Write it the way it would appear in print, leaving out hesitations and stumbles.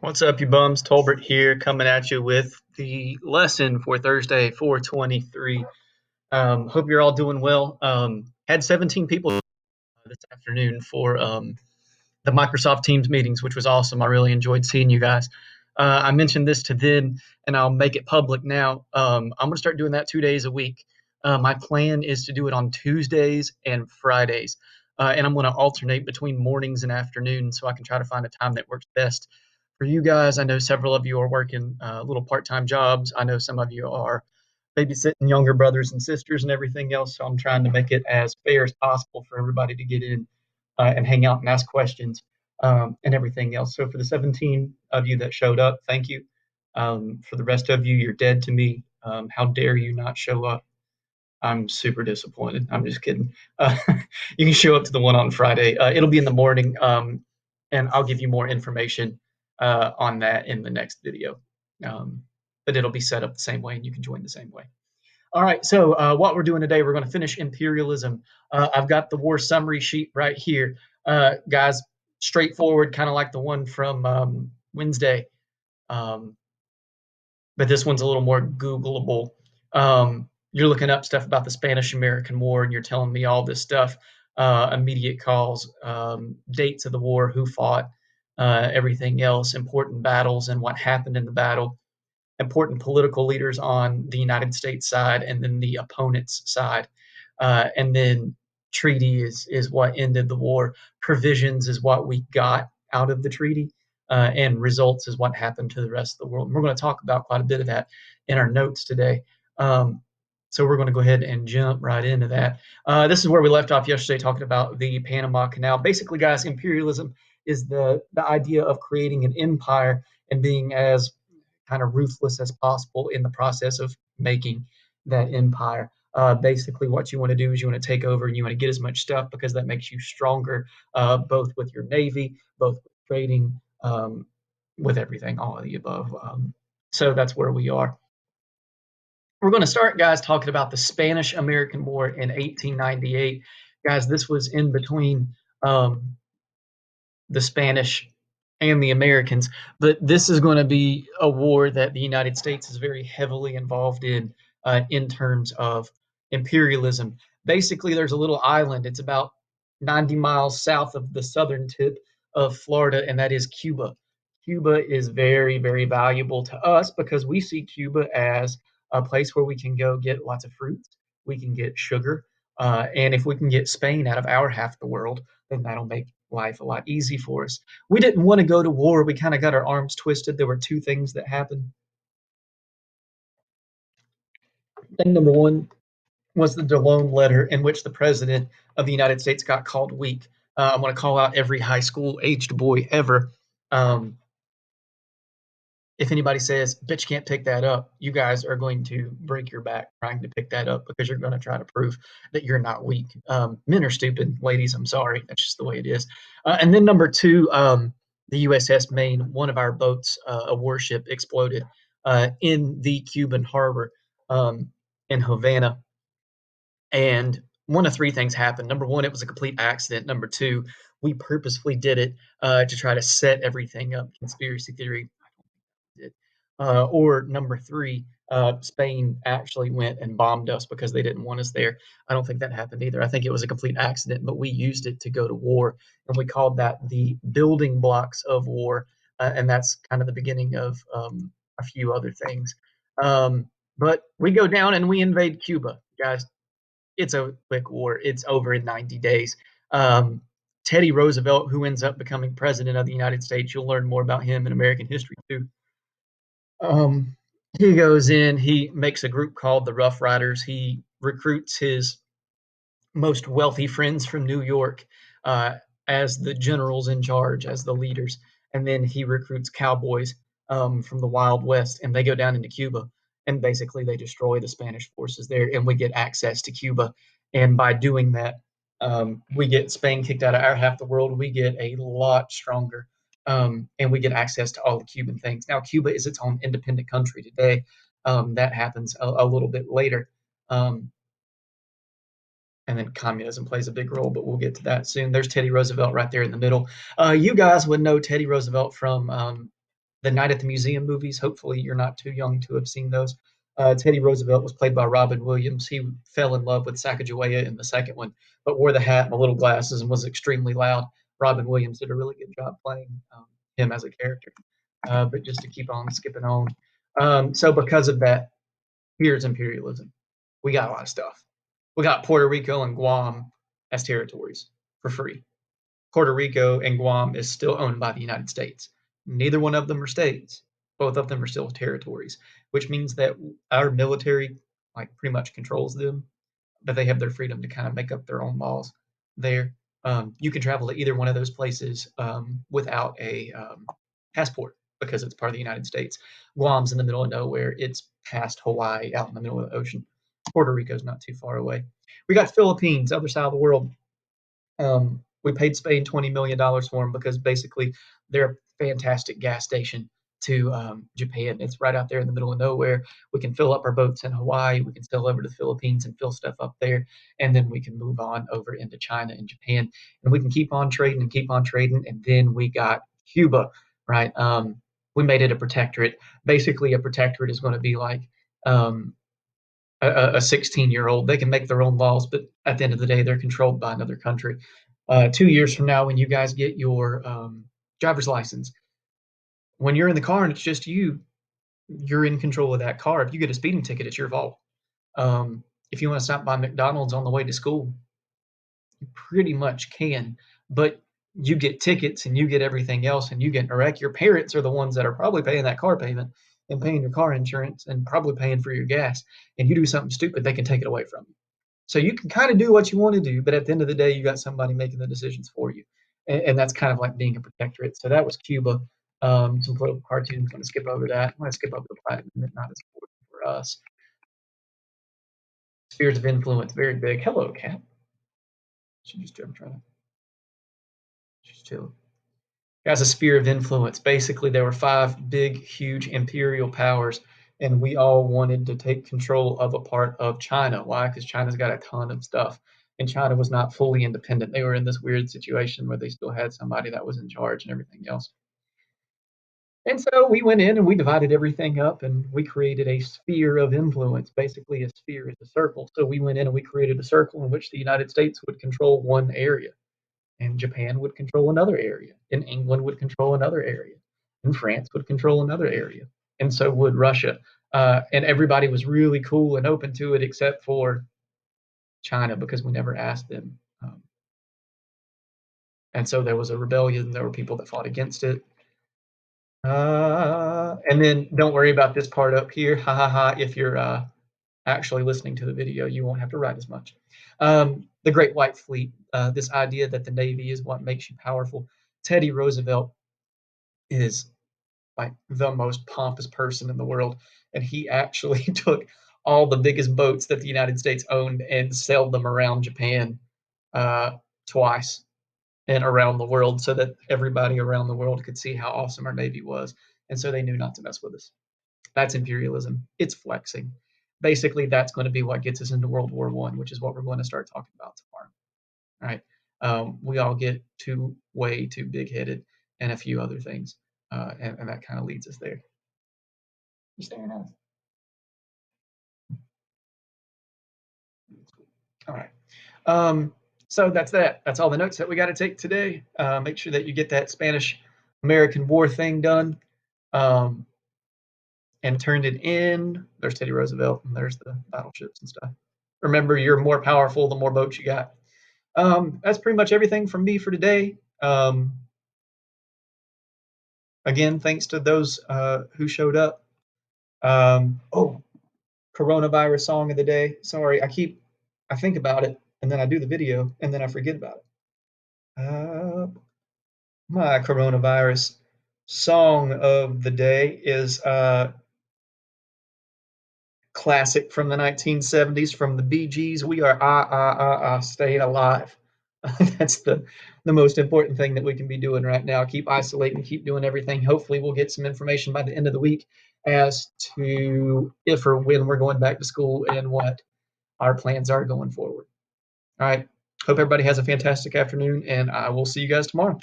What's up, you bums? Tolbert here, coming at you with the lesson for Thursday, 423. Hope you're all doing well. Had 17 people this afternoon for the Microsoft Teams meetings, which was awesome. I really enjoyed seeing you guys. I mentioned this to them, and I'll make it public now. I'm going to start doing that 2 days a week. My plan is to do it on Tuesdays and Fridays, and I'm going to alternate between mornings and afternoons so I can try to find a time that works best for you guys. I know several of you are working little part-time jobs. I know some of you are babysitting younger brothers and sisters and everything else. So I'm trying to make it as fair as possible for everybody to get in and hang out and ask questions and everything else. So for the 17 of you that showed up, thank you. For the rest of you, you're dead to me. How dare you not show up? I'm super disappointed. I'm just kidding. Uh, you can show up to the one on Friday. It'll be in the morning, and I'll give you more information on that in the next video. Um, but it'll be set up the same way, and you can join the same way. All right. So what we're doing today, we're going to finish imperialism. I've got the war summary sheet right here, guys. Straightforward, kind of like the one from Wednesday, um, but this one's a little more Googleable. You're looking up stuff about the Spanish American War, and you're telling me all this stuff, immediate calls, dates of the war, who fought, everything else, important battles, and what happened in the battle, important political leaders on the United States side, and then the opponent's side, and then treaty is what ended the war. Provisions is what we got out of the treaty, and results is what happened to the rest of the world. And we're going to talk about quite a bit of that in our notes today. So we're going to go ahead and jump right into that. This is where we left off yesterday, talking about the Panama Canal. Basically, guys, imperialism is the idea of creating an empire and being as kind of ruthless as possible in the process of making that empire. Basically, what you want to do is you want to take over and you want to get as much stuff because that makes you stronger, both with your navy, both with trading, with everything, all of the above. So that's where we are. We're going to start, guys, talking about the Spanish American War in 1898. Guys, this was in between the Spanish and the Americans. But this is going to be a war that the United States is very heavily involved in terms of imperialism. Basically, there's a little island. It's about 90 miles south of the southern tip of Florida, and that is Cuba. Cuba is very, very valuable to us because we see Cuba as a place where we can go get lots of fruits, we can get sugar, and if we can get Spain out of our half of the world, then that'll make life a lot easy for us. We didn't want to go to war. We kind of got our arms twisted. There were two things that happened. Thing number one was the DeLone letter, in which the president of the United States got called weak. I'm going to call out every high school aged boy ever. Um, if anybody says, bitch can't pick that up, you guys are going to break your back trying to pick that up because you're going to try to prove that you're not weak. Men are stupid. Ladies, I'm sorry. That's just the way it is. And then number two, the USS Maine, one of our boats, a warship, exploded in the Cuban harbor in Havana. And one of three things happened. Number one, it was a complete accident. Number two, we purposefully did it to try to set everything up. Conspiracy theory did. Or number three, Spain actually went and bombed us because they didn't want us there. I don't think that happened either. I think it was a complete accident, but we used it to go to war, and we called that the building blocks of war, and that's kind of the beginning of a few other things. But we go down and we invade Cuba, guys. It's a quick war. It's over in 90 days. Um, Teddy Roosevelt, who ends up becoming president of the United States, you'll learn more about him in American history too. Um, he goes in, he makes a group called the Rough Riders. He recruits his most wealthy friends from New York uh, as the generals in charge, as the leaders. And then he recruits cowboys from the Wild West, and they go down into Cuba. And basically, they destroy the Spanish forces there, and we get access to Cuba. And by doing that, we get Spain kicked out of our half of the world. We get a lot stronger, and we get access to all the Cuban things. Now, Cuba is its own independent country today. That happens a little bit later. Um, and then communism plays a big role, but we'll get to that soon. There's Teddy Roosevelt right there in the middle. You guys would know Teddy Roosevelt from the Night at the Museum movies. Hopefully, you're not too young to have seen those. Teddy Roosevelt was played by Robin Williams. He fell in love with Sacagawea in the second one, but wore the hat and the little glasses and was extremely loud. Robin Williams did a really good job playing him as a character. But just to keep on skipping on. So, because of that, here's imperialism. We got a lot of stuff. We got Puerto Rico and Guam as territories for free. Puerto Rico and Guam is still owned by the United States. Neither one of them are states. Both of them are still territories, which means that our military like pretty much controls them, but they have their freedom to kind of make up their own laws there. You can travel to either one of those places without a passport because it's part of the United States. Guam's in the middle of nowhere. It's past Hawaii, out in the middle of the ocean. Puerto Rico's not too far away. We got Philippines, other side of the world. We paid Spain $20 million for them because basically they're a fantastic gas station to Japan. It's right out there in the middle of nowhere. We can fill up our boats in Hawaii. We can sail over to the Philippines and fill stuff up there, and then we can move on over into China and Japan, and we can keep on trading and keep on trading. And then we got Cuba, right? We made it a protectorate. Basically, a protectorate is going to be like um, a 16-year-old. They can make their own laws, but at the end of the day, they're controlled by another country. 2 years from now, when you guys get your driver's license, when you're in the car and it's just you, you're in control of that car. If you get a speeding ticket, it's your fault. If you want to stop by McDonald's on the way to school, you pretty much can, but you get tickets and you get everything else and you get in a wreck. Your parents are the ones that are probably paying that car payment and paying your car insurance and probably paying for your gas. And you do something stupid, they can take it away from you. So you can kind of do what you want to do, but at the end of the day, you got somebody making the decisions for you. And that's kind of like being a protectorate. So that was Cuba. Some political cartoons. I'm going to skip over that. I'm going to skip over the platinum, not as important for us. Spheres of influence, very big. Hello, cat. She just jumped right. She's chilling. As a sphere of influence, basically there were five big, huge imperial powers, and we all wanted to take control of a part of China. Why? Because China's got a ton of stuff, and China was not fully independent. They were in this weird situation where they still had somebody that was in charge and everything else. And so we went in and we divided everything up and we created a sphere of influence. Basically, a sphere is a circle. So we went in and we created a circle in which the United States would control one area, and Japan would control another area, and England would control another area, and France would control another area, and so would Russia. And everybody was really cool and open to it except for China because we never asked them. And so there was a rebellion. There were people that fought against it. And then don't worry about this part up here. Ha ha ha. If you're actually listening to the video, you won't have to write as much. The Great White Fleet, this idea that the Navy is what makes you powerful. Teddy Roosevelt is like the most pompous person in the world, and he actually took all the biggest boats that the United States owned and sailed them around Japan twice and around the world so that everybody around the world could see how awesome our Navy was. And so they knew not to mess with us. That's imperialism. It's flexing. Basically, that's going to be what gets us into World War I, which is what we're going to start talking about tomorrow. All right. We all get way too big-headed and a few other things, and that kind of leads us there. You staring at us? All right. So that's that. That's all the notes that we got to take today. Make sure that you get that Spanish-American War thing done. And turned it in. There's Teddy Roosevelt, and there's the battleships and stuff. Remember, you're more powerful the more boats you got. That's pretty much everything from me for today. Again, thanks to those who showed up. Coronavirus song of the day. Sorry, I think about it, and then I do the video, and then I forget about it. My coronavirus song of the day is classic from the 1970s from the Bee Gees. We are staying alive. That's the most important thing that we can be doing right now. Keep isolating, keep doing everything. Hopefully we'll get some information by the end of the week as to if or when we're going back to school and what our plans are going forward. All right. Hope everybody has a fantastic afternoon, and I will see you guys tomorrow.